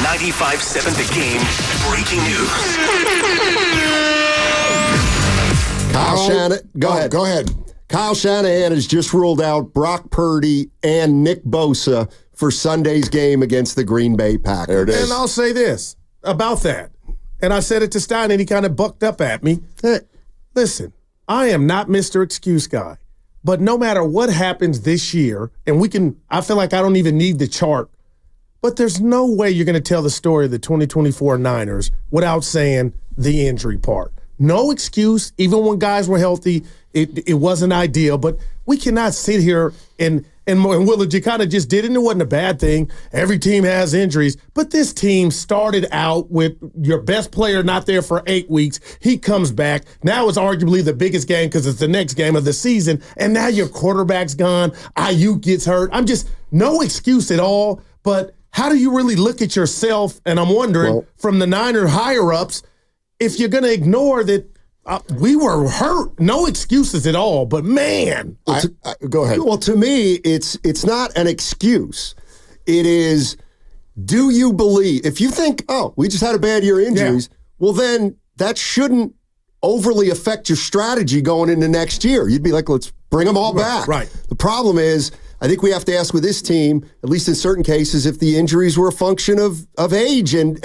95.7 The Game breaking news. Kyle Shanahan, go ahead. Kyle Shanahan has just ruled out Brock Purdy and Nick Bosa for Sunday's game against the Green Bay Packers. There it is. And I'll say this about that. And I said it to Steiny, and he kind of bucked up at me. Listen, I am not Mr. Excuse Guy. But no matter what happens this year, and I feel like I don't even need the chart, but there's no way you're going to tell the story of the 2024 Niners without saying the injury part. No excuse. Even when guys were healthy, it wasn't ideal. But we cannot sit here and Willard, you kind of just did it, and it wasn't a bad thing. Every team has injuries. But this team started out with your best player not there for 8 weeks. He comes back. Now it's arguably the biggest game because it's the next game of the season. And now your quarterback's gone. Ayuk gets hurt. No excuse at all. But how do you really look at yourself? And I'm wondering, from the Niner higher-ups, if you're going to ignore that we were hurt. No excuses at all, but man. Go ahead. Well, to me, it's not an excuse. It is, do you believe? If you think, we just had a bad year of injuries, well, then that shouldn't overly affect your strategy going into next year. You'd be like, let's bring them all back. Right. The problem is, I think we have to ask with this team, at least in certain cases, if the injuries were a function of age and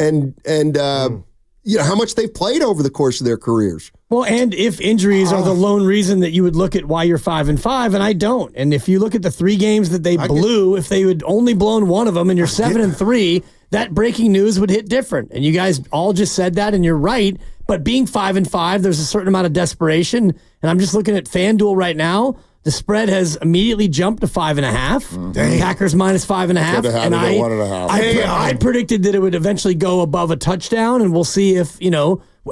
how much they've played over the course of their careers. Well, and if injuries are the lone reason that you would look at why you're 5-5, and I don't. And if you look at the 3 games that they blew, if they had only blown one of them and you're 7-3, that breaking news would hit different. And you guys all just said that, and you're right. But being 5-5, there's a certain amount of desperation. And I'm just looking at FanDuel right now. The spread has immediately jumped to 5.5. Packers minus 5.5. And I predicted that it would eventually go above a touchdown, and we'll see if,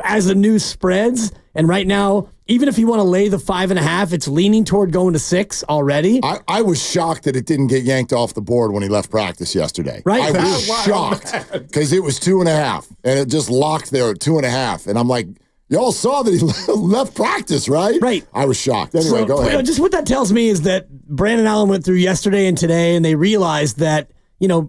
as the news spreads. And right now, even if you want to lay the 5.5, it's leaning toward going to 6 already. I was shocked that it didn't get yanked off the board when he left practice yesterday. Right. I was shocked because it was 2.5, and it just locked there at 2.5. And I'm like, y'all saw that he left practice, right? Right. I was shocked. Anyway, go ahead. Just what that tells me is that Brandon Allen went through yesterday and today, and they realized that,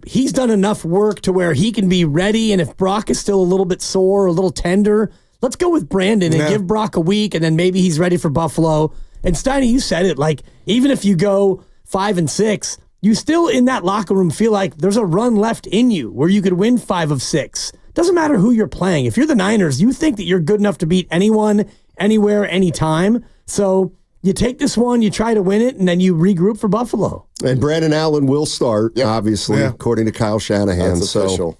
he's done enough work to where he can be ready. And if Brock is still a little bit sore, a little tender, let's go with Brandon and give Brock a week, and then maybe he's ready for Buffalo. And Steiny, you said it, like, even if you go 5-6, you still in that locker room feel like there's a run left in you where you could win 5 of 6. Doesn't matter who you're playing. If you're the Niners, you think that you're good enough to beat anyone, anywhere, anytime. So you take this one, you try to win it, and then you regroup for Buffalo. And Brandon Allen will start, obviously, according to Kyle Shanahan. That's official.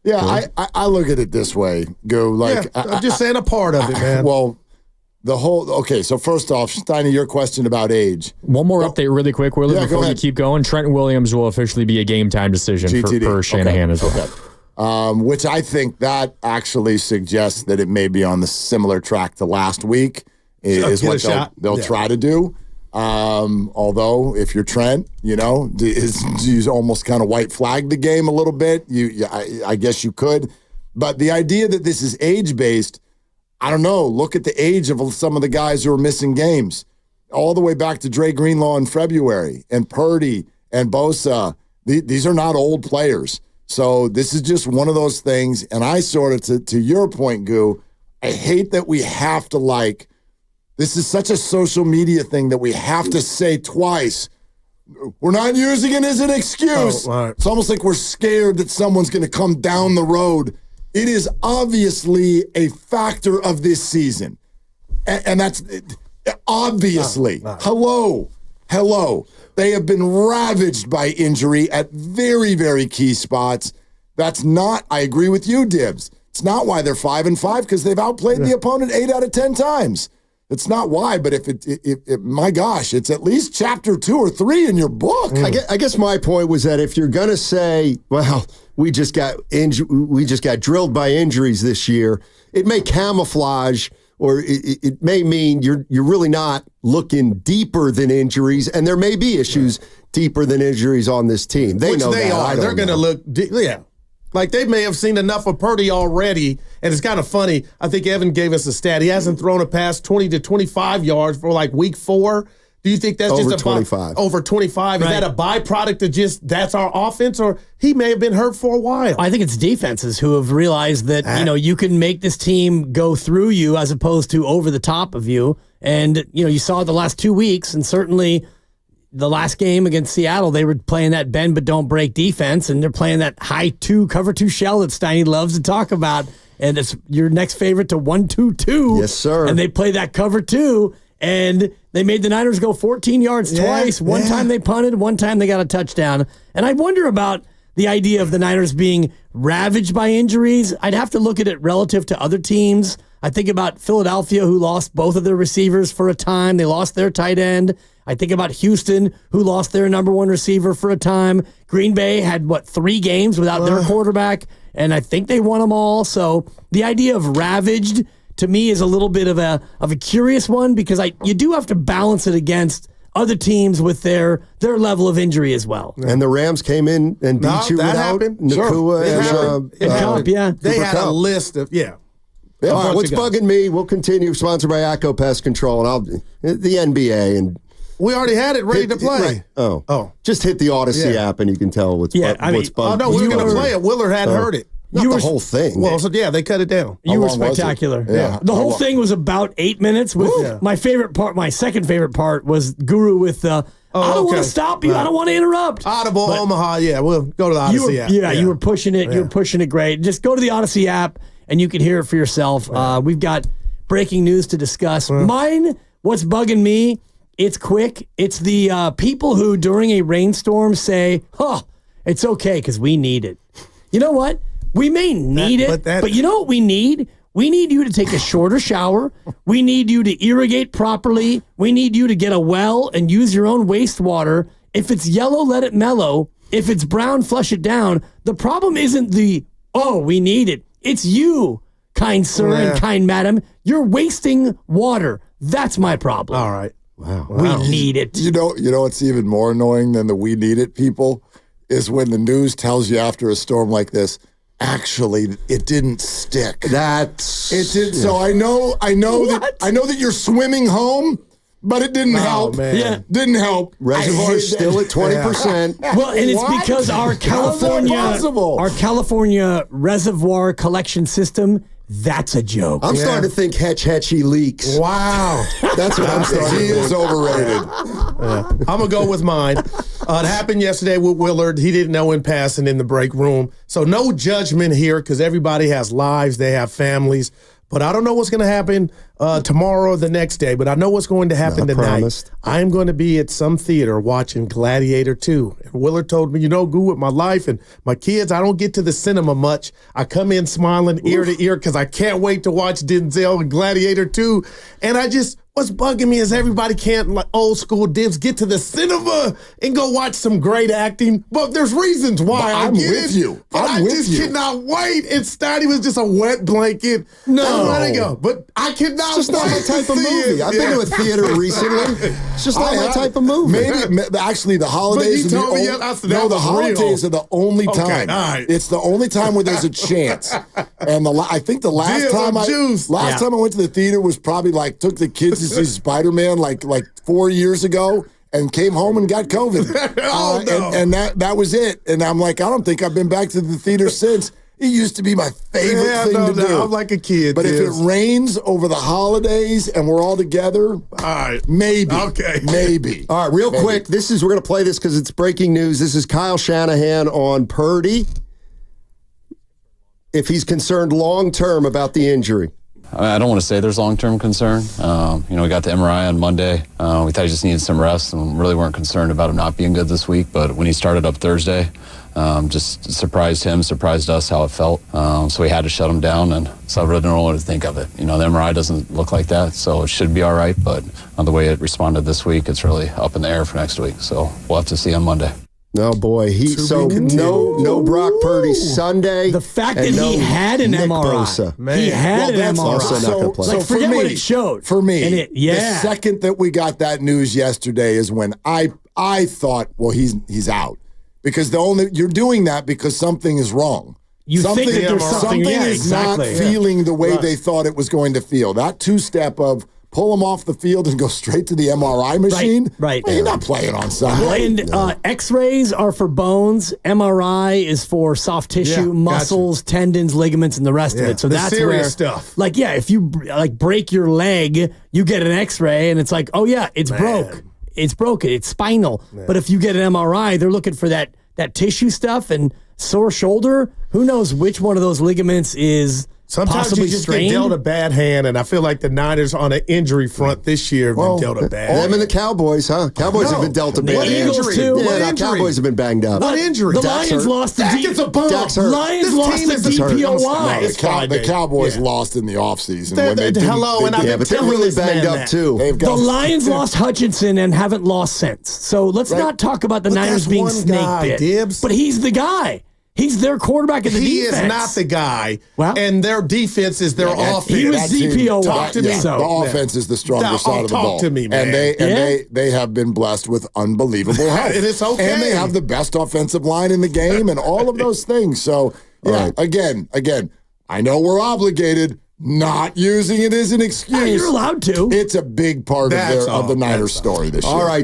Yeah, I look at it this way. I'm just saying a part of it, man. Well, so first off, Steiny, your question about age. One more update really quick, Willard, before we keep going. Trent Williams will officially be a game-time decision for Shanahan as well. Which I think that actually suggests that it may be on the similar track to last week is what they'll try to do. Although if you're Trent, he's almost kind of white flagged the game a little bit. I guess you could. But the idea that this is age-based, I don't know. Look at the age of some of the guys who are missing games. All the way back to Dre Greenlaw in February and Purdy and Bosa. These are not old players. So this is just one of those things, and I sort of, to your point, Goo, I hate that we have to, this is such a social media thing that we have to say twice, we're not using it as an excuse. Right. It's almost like we're scared that someone's going to come down the road. It is obviously a factor of this season, and that's obviously. Hello. They have been ravaged by injury at very, very key spots. That's not, I agree with you, Dibs. It's not why they're 5-5, because they've outplayed the opponent 8 out of 10 times. It's not why, but if my gosh, it's at least chapter 2 or 3 in your book. I guess my point was that if you're going to say, well, we just got drilled by injuries this year, it may camouflage, or it may mean you're really not looking deeper than injuries, and there may be issues deeper than injuries on this team. They know they that. are. They're going to look, like they may have seen enough of Purdy already, and it's kind of funny. I think Evan gave us a stat. He hasn't thrown a pass 20 to 25 yards for week 4. Do you think that's over just 25? Over 25. Is Right. that a byproduct of just that's our offense, or he may have been hurt for a while? I think it's defenses who have realized that you can make this team go through you as opposed to over the top of you. And you saw it the last 2 weeks, and certainly the last game against Seattle, they were playing that bend but don't break defense, and they're playing that high cover two shell that Steiny loves to talk about. And it's your next favorite to 1-2-2. Yes, sir. And they play that cover two, and they made the Niners go 14 yards twice. One time they punted, one time they got a touchdown. And I wonder about the idea of the Niners being ravaged by injuries. I'd have to look at it relative to other teams. I think about Philadelphia, who lost both of their receivers for a time. They lost their tight end. I think about Houston, who lost their number one receiver for a time. Green Bay had, 3 games without their quarterback, and I think they won them all. So the idea of ravaged, to me, is a little bit of a curious one, because you do have to balance it against other teams with their level of injury as well. And the Rams came in and beat you without Nakua and They had a list of All right, what's bugging me? We'll continue. Sponsored by ACO Pest Control, and the NBA, and we already had it ready to play. Right. Oh, just hit the Odyssey app, and you can tell what's bugging. Oh no, we were going to play it. Willard hadn't heard it. Not the whole thing. Well, they cut it down. You were spectacular. Yeah. The whole thing was about 8 minutes. With my favorite part, my second favorite part was Guru with I don't want to stop you. I don't want to interrupt. Audible, Omaha. Yeah, we'll go to the Odyssey app. Yeah, you were pushing it. You were pushing it great. Just go to the Odyssey app, and you can hear it for yourself. We've got breaking news to discuss. Mine, what's bugging me, it's quick. It's the people who, during a rainstorm, say, it's okay because we need it. You know what? We may need it, but you know what we need? We need you to take a shorter shower. We need you to irrigate properly. We need you to get a well and use your own wastewater. If it's yellow, let it mellow. If it's brown, flush it down. The problem isn't we need it. It's you, kind sir and kind madam. You're wasting water. That's my problem. All right. Wow. We need it. You know what's even more annoying than the we need it people is when the news tells you after a storm like this, actually, it didn't stick. It did. So I know that you're swimming home, but it didn't help. Man. Yeah. Didn't help. Reservoir's still at 20%. Well, and it's because our California reservoir collection system, that's a joke. I'm starting to think Hetchy leaks. Wow. That's what I'm starting to He is overrated. I'm going to go with mine. It happened yesterday with Willard. He didn't know in passing in the break room. So no judgment here because everybody has lives. They have families. But I don't know what's going to happen tomorrow or the next day. But I know what's going to happen tonight. Promised. I'm going to be at some theater watching Gladiator 2. And Willard told me, go with my life and my kids, I don't get to the cinema much. I come in smiling ear to ear because I can't wait to watch Denzel and Gladiator 2. And what's bugging me is everybody can't, like old school Dibs, get to the cinema and go watch some great acting. But there's reasons why. I'm with you. I just cannot wait. And Steiny was just a wet blanket. No. I'm letting go. But I cannot It's just not my type of movie. I've been to a theater recently. It's just not my type of movie. Maybe actually the holidays. But you told me the holidays are the only time. Okay, all right. It's the only time where there's a chance. And I think the last time I went to the theater was probably took the kids to see Spider-Man like 4 years ago. And came home and got COVID. No. And that was it. And I'm like, I don't think I've been back to the theater since. It used to be my favorite thing to do. I'm like a kid. But if it rains over the holidays and we're all together, all right, maybe. Okay. Maybe. All right, real quick. We're going to play this because it's breaking news. This is Kyle Shanahan on Purdy. If he's concerned long-term about the injury. I don't want to say there's long-term concern. We got the MRI on Monday. We thought he just needed some rest and really weren't concerned about him not being good this week. But when he started up Thursday, just surprised us how it felt. So we had to shut him down, and so I really don't know what to think of it. The MRI doesn't look like that, so it should be all right. But the way it responded this week, it's really up in the air for next week. So we'll have to see on Monday. No, boy. No Brock Purdy Sunday. The fact that he had an MRI. Bosa. Man. He had an MRI. Also not going to play. So forget what it showed. For me, the second that we got that news yesterday is when I thought, well, he's out. Because you're doing that because something is wrong. You think that there's something is not feeling the way they thought it was going to feel. That two-step of pull him off the field and go straight to the MRI machine. Right. Well, you're not playing on Sunday. And X-rays are for bones. MRI is for soft tissue, muscles, tendons, ligaments, and the rest of it. So that's serious where stuff. Like, if you break your leg, you get an X-ray, and it's like, oh yeah, it's broke. It's broken. It's spinal. But if you get an MRI, they're looking for that tissue stuff and sore shoulder. Who knows which one of those ligaments is sometimes possibly you just strained? get dealt a bad hand, and I feel like the Niners on an injury front this year have been dealt a bad hand. Them and the Cowboys, huh? Cowboys have been dealt a bad hand. Eagles too. Yeah, the Cowboys have been banged up. What injury? The Dax Lions hurt. lost the Dak is a bum. Dax hurt. Lions This lost team the is hurt. DPOY. The Cowboys lost in the offseason. when they Hello, and I've been but they're telling really this banged man up that. too. The Lions lost Hutchinson and haven't lost since. So let's not talk about the Niners that's being one snake guy, bit. Dibs. But he's the guy. He's their quarterback in the He defense. is not the guy, Well, and their defense is their offense. he was DPOY. Talk to me. So, the offense is the stronger Now, side of the talk ball. to me, man. And they have been blessed with unbelievable health. And it's okay. And they have the best offensive line in the game and all of those things. So, again, I know we're obligated, not using it as an excuse. You're allowed to. It's a big part of the Niners story this year. All right.